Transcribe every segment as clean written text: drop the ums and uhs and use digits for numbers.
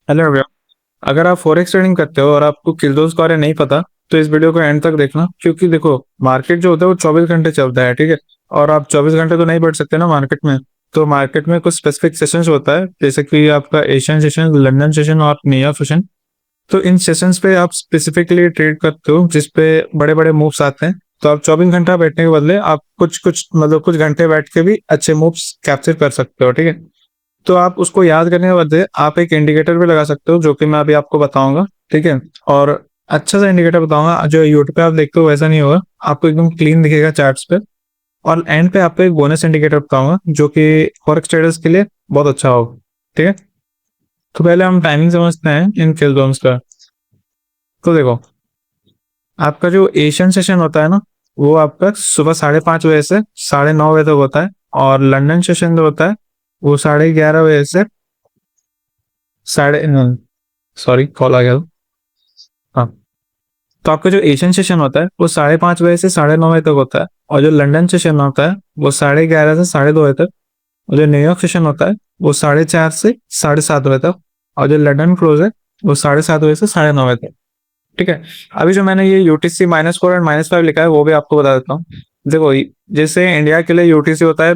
Hello भैया। अगर आप फॉरेक्स ट्रेडिंग करते हो और आपको किर्लोस्कर के बारे नहीं पता, तो इस वीडियो को एंड तक देखना, क्योंकि देखो, मार्केट जो होता है वो 24 घंटे चलता है, ठीक है। और आप 24 घंटे तो नहीं बैठ सकते ना मार्केट में। तो मार्केट में कुछ स्पेसिफिक सेशंस होता है, जैसे कि आपका एशियन सेशन, लंदन सेशन और न्यूयॉर्क सेशन। तो इन सेशंस पे आप स्पेसिफिकली ट्रेड करते हो, जिसपे बड़े बड़े मूव्स आते हैं। तो आप 24 घंटा बैठने के बदले आप कुछ कुछ मतलब कुछ घंटे बैठ के भी अच्छे मूव्स कैप्चर कर सकते हो, ठीक है। तो आप उसको याद करने के बदले आप एक इंडिकेटर भी लगा सकते हो, जो कि मैं अभी आपको बताऊंगा, ठीक है। और अच्छा सा इंडिकेटर बताऊंगा, जो यूट्यूब पे आप देखते हो वैसा नहीं होगा। आपको एकदम क्लीन दिखेगा चार्ट्स पे। और एंड पे आपको एक बोनस इंडिकेटर बताऊंगा, जो कि फॉरेक्स ट्रेडर्स के लिए बहुत अच्छा होगा, ठीक है। तो पहले हम टाइमिंग समझते हैं इन किल जोन्स का। तो देखो, आपका जो एशियन सेशन होता है ना, वो आपका सुबह 5:30 बजे से 9:30 बजे तक होता है। और लंदन सेशन जो होता है, वो 11:30 बजे से साढ़े सॉरी, कॉल आ गया था। हाँ। तो आपका जो एशियन सेशन होता है वो 5:30 बजे से 9:30 बजे तक होता है। और जो लंदन सेशन होता है वो 11:30 से 2:30 बजे तक। और जो न्यूयॉर्क सेशन होता है वो 4:30 से 7:30 बजे तक। और जो लंदन क्लोज है वो 7:30 बजे से 9:30 बजे तक, ठीक है। अभी जो मैंने ये यूटीसी -4 और -5 लिखा है, वो भी आपको बता देता हूँ। देखो, जैसे इंडिया के लिए यूटीसी होता है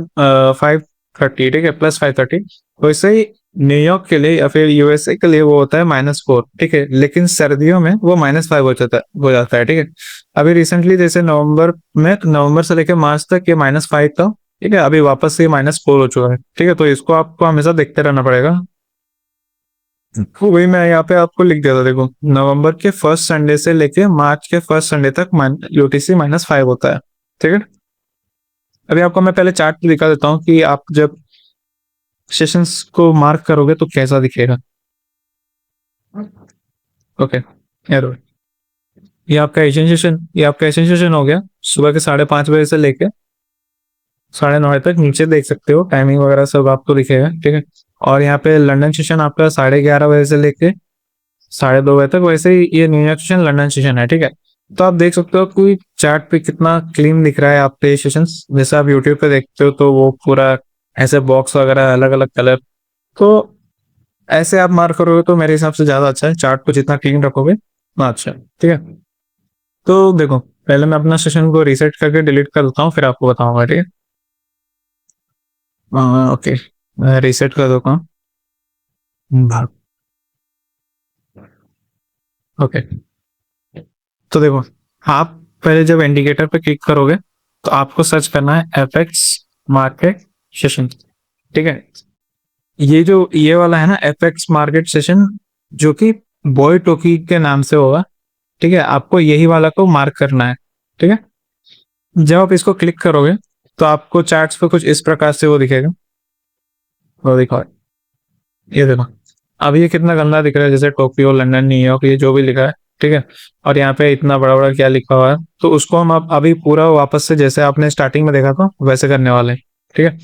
5:30, ठीक है, +5:30। वैसे ही न्यूयॉर्क के लिए या फिर यूएसए के लिए वो होता है -4, ठीक है। लेकिन सर्दियों में वो -5 हो जाता है, ठीक है। अभी रिसेंटली जैसे नवंबर से लेकर मार्च तक ये -5 था, ठीक है। अभी वापस से -4 हो चुका है, ठीक है। तो इसको आपको हमेशा देखते रहना पड़ेगा। वही मैं यहाँ पे आपको लिख दिया था, देखो, नवंबर के फर्स्ट संडे से लेके मार्च के फर्स्ट संडे तक यूटीसी -5 होता है, ठीक है। अभी आपको मैं पहले चार्ट दिखा देता हूँ कि आप जब सेशंस को मार्क करोगे तो कैसा दिखेगा। ओके, ये आपका एशियन सेशन हो गया, सुबह के 5:30 बजे से लेके 9:30 बजे तक। नीचे देख सकते हो टाइमिंग वगैरह सब आपको दिखेगा, ठीक है। और यहाँ पे लंदन सेशन आपका 11:30 बजे से लेके 2:30 बजे तक। वैसे ही ये न्यूयॉर्क सेशन, लंदन सेशन है, ठीक है। तो आप देख सकते हो कोई चार्ट पे कितना क्लीन दिख रहा है आपके सेशन। जैसे आप यूट्यूब पे देखते हो तो वो पूरा ऐसे बॉक्स वगैरह अलग अलग कलर। तो ऐसे आप मार्क करोगे तो मेरे हिसाब से ज्यादा अच्छा है। चार्ट को जितना क्लीन रखोगे उतना अच्छा है, ठीक है। तो देखो, पहले मैं अपना सेशन को रीसेट करके डिलीट कर देता हूँ, फिर आपको बताऊंगा, ठीक है। ओके, मैं रीसेट कर देता हूँ। भाग। ओके। तो देखो, आप पहले जब इंडिकेटर पे क्लिक करोगे तो आपको सर्च करना है एफएक्स मार्केट सेशन, ठीक है। ये वाला है ना, एफएक्स मार्केट सेशन, जो कि बॉय टोकी के नाम से होगा, ठीक है। आपको यही वाला को मार्क करना है, ठीक है। जब आप इसको क्लिक करोगे तो आपको चार्ट्स पे कुछ इस प्रकार से वो दिखेगा। वो दिखा, ये देखो, अब ये कितना गंदा दिख रहा है, जैसे टोक्यो, लंदन, न्यूयॉर्क, ये जो भी लिखा है, ठीक है। और यहाँ पे इतना बड़ा बड़ा क्या लिखा हुआ है। तो उसको हम अब अभी पूरा वापस से जैसे आपने स्टार्टिंग में देखा था वैसे करने वाले हैं, ठीक है।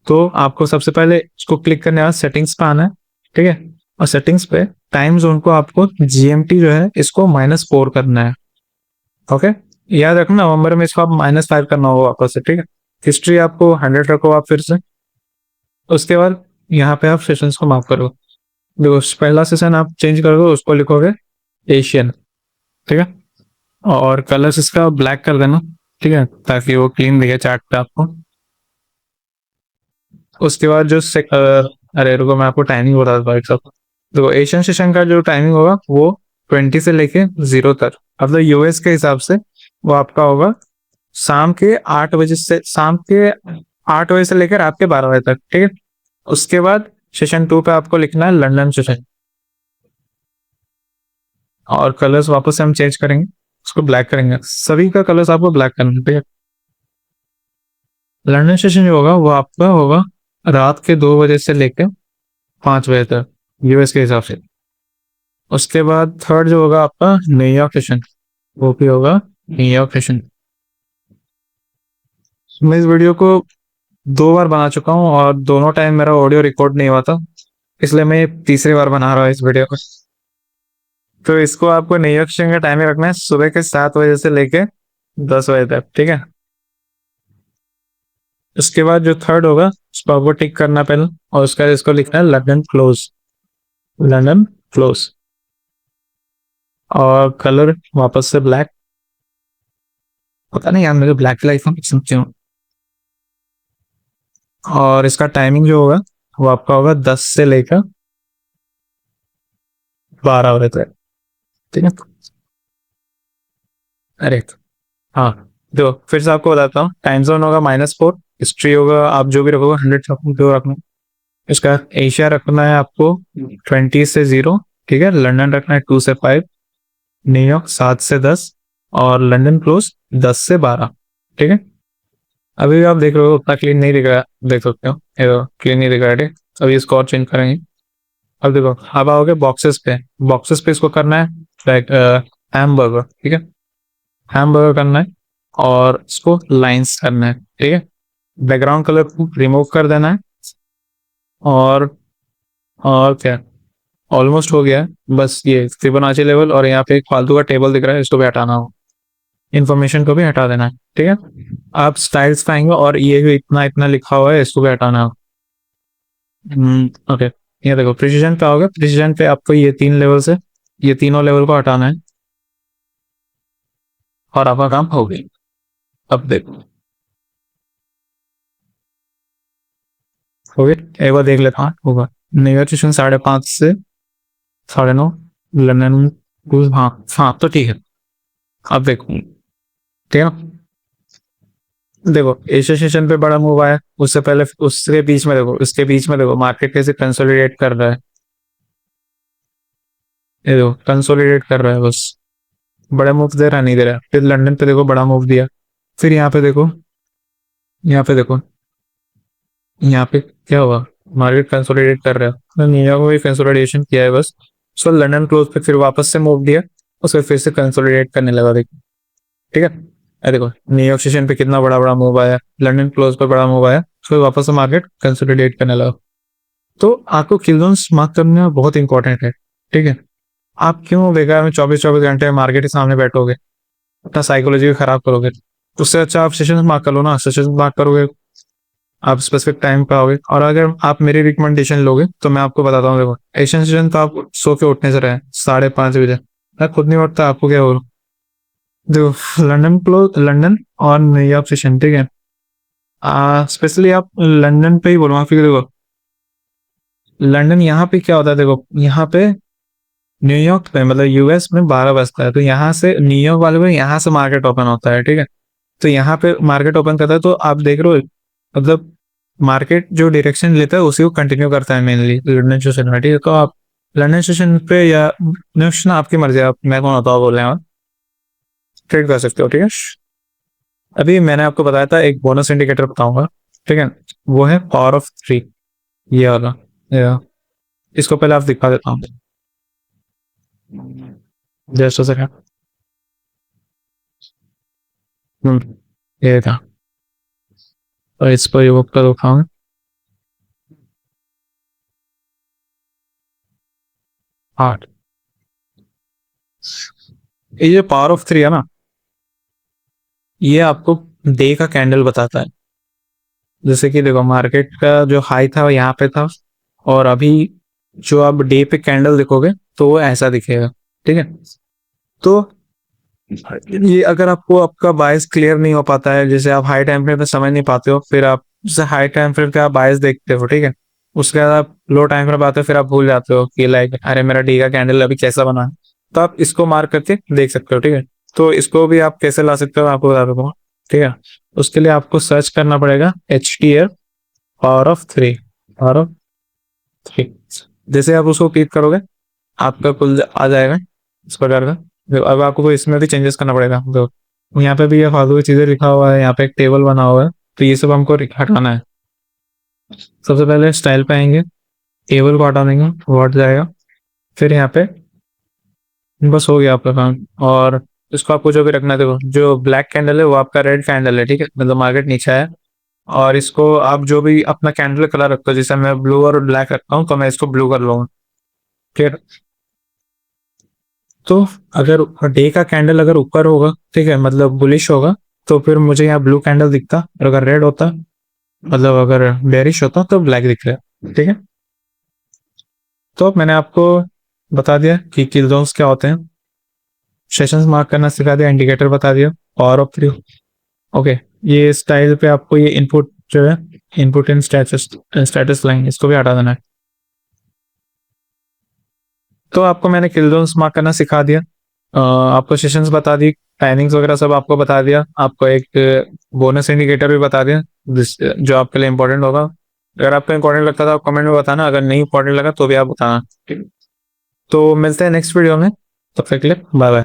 तो आपको सबसे पहले इसको क्लिक करने बाद सेटिंग्स पे आना है, ठीक है। और सेटिंग्स पे टाइम जोन को आपको जीएमटी जो है इसको -4 करना है, ओके। याद रखना, नवंबर में इसको आप -5 करना होगा वापस से, ठीक है। हिस्ट्री आपको 100 रखो आप फिर से। उसके बाद यहाँ पे आप सेशंस को माफ करो। देखो, पहला सेशन आप चेंज करोगे, उसको लिखोगे एशियन, ठीक है। और कलर्स इसका ब्लैक कर देना, ठीक है, ताकि वो क्लीन दिखे चार्ट पे आपको। उसके बाद अरे रुको, मैं आपको टाइमिंग बता देता हूँ एक साथ। देखो, एशियन सेशन का जो टाइमिंग होगा वो 20 से लेके 0 तक, मतलब यूएस के हिसाब से वो आपका होगा शाम के 8 बजे से लेकर रात के 12 बजे तक, ठीक है। उसके बाद सेशन 2 पे आपको लिखना है लंदन सेशन। और कलर्स वापस से हम चेंज करेंगे, उसको ब्लैक करेंगे, सभी का कलर्स आपको ब्लैक करना है, ठीक है। लंदन सेशन जो होगा वो आपका होगा रात के 2 बजे से लेकर 5 बजे तक, यूएस के हिसाब से। उसके बाद थर्ड जो होगा आपका न्यूयॉर्क सेशन, वो भी होगा न्यूयॉर्क सेशन। मैं इस वीडियो को 2 बार बना चुका हूँ और दोनों टाइम मेरा ऑडियो रिकॉर्ड नहीं हुआ था, इसलिए मैं तीसरी बार बना रहा हूँ इस वीडियो को। तो इसको आपको न्यूयॉर्क सेशन का टाइमिंग रखना है सुबह के 7 बजे से लेके 10 बजे तक, ठीक है। उसके बाद जो थर्ड होगा उसको आपको टिक करना पहले, और उसका इसको लिखना है लंदन क्लोज, लंदन क्लोज। और कलर वापस से ब्लैक। पता नहीं यार, मुझे ब्लैक लाइफ में पसंद क्यों। और इसका टाइमिंग जो होगा वो आपका होगा 10 से लेकर 12 बजे तक। ठीक है। अरे हाँ, जो फिर से आपको बताता हूँ, टाइम जोन होगा -4, हिस्ट्री होगा आप जो भी रखोगे 100 जो रखना। इसका एशिया रखना है आपको 20 से 0। ठीक है। लंदन रखना है 2 से 5। न्यूयॉर्क 7 से 10। और लंदन क्लोज 10 से 12। ठीक है। अभी भी आप देख रहे हो उतना क्लीन नहीं दिख रहा, देख सकते हो क्लीन नहीं दिख रहा है। ठीक है। अभी इसको और चेंज करेंगे। अब देखो, अब आओगे बॉक्सेस पे। बॉक्सेस पे इसको करना है लाइक हैमबर्गर। ठीक है। हैमबर्गर करना है और इसको लाइंस करना है। ठीक है। बैकग्राउंड कलर को रिमूव कर देना है। और और क्या, ऑलमोस्ट हो गया है। बस ये फिबोनाची लेवल और यहाँ पे एक फालतू का टेबल दिख रहा है, इसको भी हटाना हो। इन्फॉर्मेशन को भी हटा देना है। ठीक है। आप स्टाइल्स पाएंगे और ये भी इतना इतना लिखा हुआ है, इसको भी हटाना है। ओके। ये देखो प्रिसीजन पे आओगे, प्रिसीजन पे आपको ये 3 लेवल से ये तीनों लेवल को हटाना है और आपका काम हो गया। अब देखो हो गया, एक बार देख लेता हूँ होगा। नेगोशिएशन 5:30 से 9:30। लंदन क्रूज, हाँ हाँ तो ठीक है। अब देखो, ठीक है। देखो एशिया सेशन पे बड़ा मूव आया, उससे पहले उसके बीच में देखो, इसके बीच में देखो मार्केट कैसे कंसोलिडेट कर रहा है। ये देखो कंसोलिडेट कर रहा है बस, बड़ा मूव दे रहा नहीं दे रहा। फिर लंदन पे देखो बड़ा मूव दिया। फिर यहाँ पे देखो, यहाँ पे देखो, यहाँ पे क्या हुआ, मार्केट कंसोलिडेट कर रहा है। तो न्यूयॉर्क में भी कंसोलिडेशन किया है बस। सो लंदन क्लोज पे फिर वापस से मूव दिया, उसके फिर से कंसोलिडेट करने लगा। देखो ठीक है। अरे देखो न्यूयॉर्क सेशन पे कितना बड़ा बड़ा मूव आया, लंदन क्लोज पे बड़ा मूव आया, फिर वापस से मार्केट कंसोलिडेट करने लगा। तो आपको किल जोन्स मार्क करना बहुत इंपॉर्टेंट है। ठीक है। आप क्यों बेकार में 24-24 घंटे मार्केट के सामने बैठोगे, अपना साइकोलॉजी खराब करोगे। उससे अच्छा आप सेशन मार्क कर लो ना, सेशन मार्क करोगे आप स्पेसिफिक टाइम पे आओगे। और अगर आप मेरी रिकमेंडेशन लोगे तो मैं आपको बताता हूँ, देखो एशियन सेशन तो आप सो के उठने से रहे 5:30 बजे। मैं खुद नहीं उठता, आपको क्या हो। देखो लंदन क्लोज, लंदन और न्यूयॉर्क सेशन, ठीक है। स्पेशली आप लंदन पे ही बोलूँगा, फिर देखो लंदन यहाँ पे क्या होता है, देखो यहाँ पे न्यूयॉर्क पे मतलब यूएस में 12 बजता है, तो यहाँ से न्यूयॉर्क वाले में यहाँ से मार्केट ओपन होता है। ठीक है। तो यहाँ पे मार्केट ओपन करता है, तो आप देख रहे हो मतलब मार्केट जो डायरेक्शन लेता है उसी को कंटिन्यू करता है मेनली लंदन सेशन में। ठीक है। तो आप लंदन सेशन पे या नेक्स्ट ना आपकी मर्जी है, आप मैं कौन होता हूँ बोल रहे हैं, ट्रेड कर सकते हो। ठीक है। अभी मैंने आपको बताया था एक बोनस इंडिकेटर बताऊंगा। ठीक है। वो है पावर ऑफ 3, ये वाला। या, इसको पहले आप दिखा देता हूँ जस्ट सेकंड। ये था, और इस पर योग का दिखाऊंगा 8। ये जो पावर ऑफ 3 है ना, ये आपको डे का कैंडल बताता है। जैसे कि देखो मार्केट का जो हाई था वो यहाँ पे था, और अभी जो आप डे पे कैंडल देखोगे तो वो ऐसा दिखेगा। ठीक है। तो ये अगर आपको आपका बायस क्लियर नहीं हो पाता है, जैसे आप हाई टाइम फ्रेम पे समझ नहीं पाते हो, फिर आप जैसे हाई टाइम फ्रेम का बायस देखते हो। ठीक है। उसके बाद आप लो टाइम फ्रेम आते हो, फिर आप भूल जाते हो कि लाइक अरे मेरा डी का कैंडल अभी कैसा बना है। तो आप इसको मार्क करके देख सकते हो। ठीक है। तो इसको भी आप कैसे ला सकते हो आपको बता देता हूँ। ठीक है। उसके लिए आपको सर्च करना पड़ेगा HTF power of 3। Power of 3 जैसे आप उसको क्लिक करोगे आपका कुल आ जाएगा इस प्रकार का। अब आपको इसमें भी चेंजेस करना पड़ेगा। तो यहाँ पे भी ये फालतू की चीजें लिखा हुआ है, यहाँ पे एक टेबल बना हुआ है, तो ये सब हमको हटाना है। सबसे पहले स्टाइल पे आएंगे, टेबल को हटा देंगे, वो हट जाएगा। फिर यहाँ पे बस हो गया आपका काम। और इसको आपको जो भी रखना है, देखो जो ब्लैक कैंडल है वो आपका रेड कैंडल है। ठीक है। मतलब मार्केट नीचे है। और इसको आप जो भी अपना कैंडल कलर रखते हो, जैसे मैं ब्लू और ब्लैक रखता हूँ तो मैं इसको ब्लू कर लूंगा। ठीक है। तो अगर डे का कैंडल अगर ऊपर होगा, ठीक है, मतलब बुलिश होगा, तो फिर मुझे यहाँ ब्लू कैंडल दिखता। और अगर रेड होता मतलब अगर बेरिश होता तो ब्लैक दिख रहा है। ठीक है। तो मैंने आपको बता दिया कि किल जोन्स क्या होते हैं, सेशंस मार्क करना सिखा दिया, इंडिकेटर बता दिया, पावर ऑफ 3। ओके, ये स्टाइल पे आपको ये इनपुट जो है, इनपुट इन स्टेटस लाइन, इसको भी हटा देना है। तो आपको मैंने किल जोन्स मार्क करना सिखा दिया, आपको सेशंस बता दी, टाइमिंग्स वगैरह सब आपको बता दिया, आपको एक बोनस इंडिकेटर भी बता दिया जो आपके लिए इंपॉर्टेंट होगा। अगर आपको इंपॉर्टेंट लगता था आप कमेंट में बताना, अगर नहीं इंपॉर्टेंट लगा तो भी आप बताना। तो मिलते हैं नेक्स्ट वीडियो में, तब तक के लिए बाय बाय।